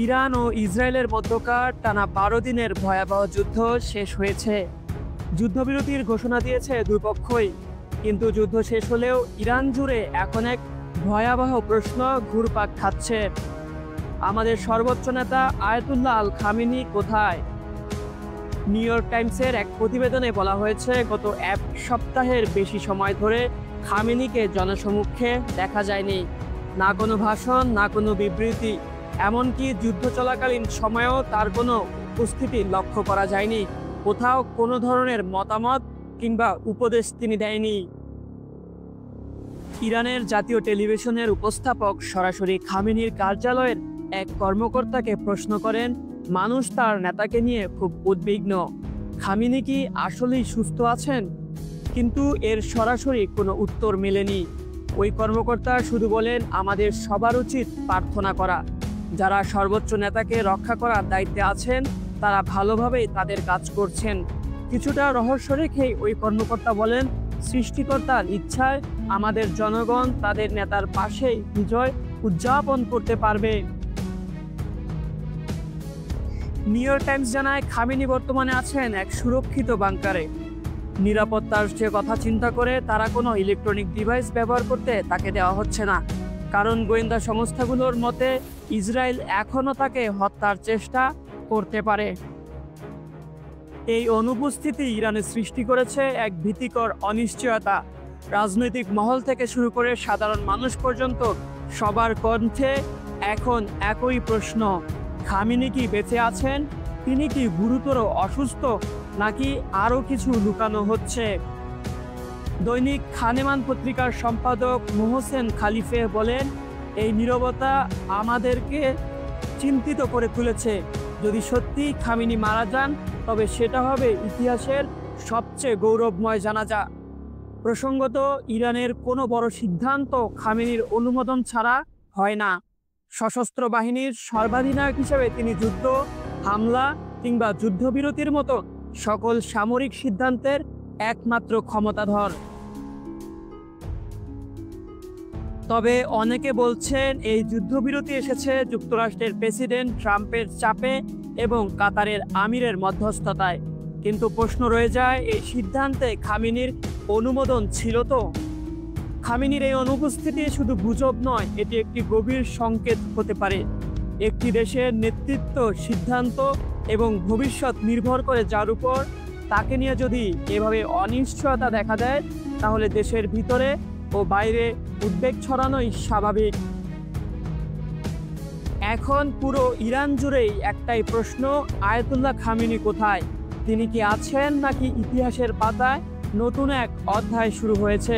Iran ও ইসরায়েলের মধ্যকার টানা ১২ দিনের ভয়াবহ যুদ্ধ শেষ হয়েছে। যুদ্ধবিরতির ঘোষণা দিয়েছে দুই পক্ষই, কিন্তু যুদ্ধ শেষ হলেও ইরান জুড়ে এখন এক ভয়াবহ প্রশ্ন ঘুরপাক খাচ্ছে। আমাদের সর্বোচ্চ নেতা আয়াতুল্লাহ আল খামেনি কোথায়? নিউ ইয়র্ক টাইমসের এক প্রতিবেদনে বলা হয়েছে, গত এক সপ্তাহের বেশি সময় ধরে খামেনিকে জনসমক্ষে দেখা যায়নি। না কোনো ভাষণ, না কোনো বিবৃতি, এমনকি যুদ্ধ চলাকালীন সময়েও তার কোনো উপস্থিতি লক্ষ্য করা যায়নি। কোথাও কোনো ধরনের মতামত কিংবা উপদেশ তিনি দেয়নি। ইরানের জাতীয় টেলিভিশনের উপস্থাপক সরাসরি খামেনির কার্যালয়ের এক কর্মকর্তাকে প্রশ্ন করেন, মানুষ তার নেতাকে নিয়ে খুব উদ্বিগ্ন, খামেনি কি আসলেই সুস্থ আছেন? কিন্তু এর সরাসরি কোনো উত্তর মেলেনি। ওই কর্মকর্তা শুধু বলেন, আমাদের সবার উচিত প্রার্থনা করা। যারা সর্বোচ্চ নেতাকে রক্ষা করার দায়িত্বে আছেন তারা ভালোভাবেই তাদের কাজ করছেন। কিছুটা রহস্য রেখেই ওই কর্মকর্তা বলেন, সৃষ্টিকর্তার ইচ্ছায় আমাদের জনগণ তাদের নেতার পাশেই বিজয় উদযাপন করতে পারবে। নিউ ইয়র্ক টাইমস জানায়, খামেনি বর্তমানে আছেন এক সুরক্ষিত বাংকারে। নিরাপত্তার যে কথা চিন্তা করে তারা কোনো ইলেকট্রনিক ডিভাইস ব্যবহার করতে তাকে দেওয়া হচ্ছে না, কারণ গোয়েন্দা সংস্থাগুলোর মতে ইসরায়েল এখনও তাকে হত্যার চেষ্টা করতে পারে। এই অনুপস্থিতি ইরানে সৃষ্টি করেছে এক ভীতিকর অনিশ্চয়তা। রাজনৈতিক মহল থেকে শুরু করে সাধারণ মানুষ পর্যন্ত সবার কণ্ঠে এখন একই প্রশ্ন, খামেনি কি বেঁচে আছেন? তিনি কি গুরুতর অসুস্থ, নাকি আরও কিছু লুকানো হচ্ছে? দৈনিক খানেমান পত্রিকার সম্পাদক মোহসেন খালিফে বলেন, এই নীরবতা আমাদেরকে চিন্তিত করে তুলেছে। যদি সত্যি খামেনি মারা যান তবে সেটা হবে ইতিহাসের সবচেয়ে গৌরবময় জানাজা। প্রসঙ্গত, ইরানের কোনো বড় সিদ্ধান্ত খামেনির অনুমোদন ছাড়া হয় না। সশস্ত্র বাহিনীর সর্বাধিনায়ক হিসেবে তিনি যুদ্ধ, হামলা কিংবা যুদ্ধবিরতির মতো সকল সামরিক সিদ্ধান্তের একমাত্র ক্ষমতাধর। তবে অনেকে বলছেন, এই যুদ্ধবিরতি এসেছে যুক্তরাষ্ট্রের প্রেসিডেন্ট ট্রাম্পের চাপে এবং কাতারের আমিরের মধ্যস্থতায়। কিন্তু প্রশ্ন রয়ে যায়, এই সিদ্ধান্তে খামেনির অনুমোদন ছিল তো? খামেনির এই অনুপস্থিতি শুধু গুজব নয়, এটি একটি গভীর সংকেত হতে পারে। একটি দেশের নেতৃত্ব, সিদ্ধান্ত এবং ভবিষ্যৎ নির্ভর করে যার উপর, তাকে নিয়ে যদি এভাবে অনিশ্চয়তা দেখা দেয় তাহলে দেশের ভিতরে ও বাইরে উদ্বেগ ছড়ানোই স্বাভাবিক। এখন পুরো ইরান জুড়েই একটাই প্রশ্ন, আয়াতুল্লাহ খামেনি কোথায়? তিনি কি আছেন, নাকি ইতিহাসের পাতায় নতুন এক অধ্যায় শুরু হয়েছে?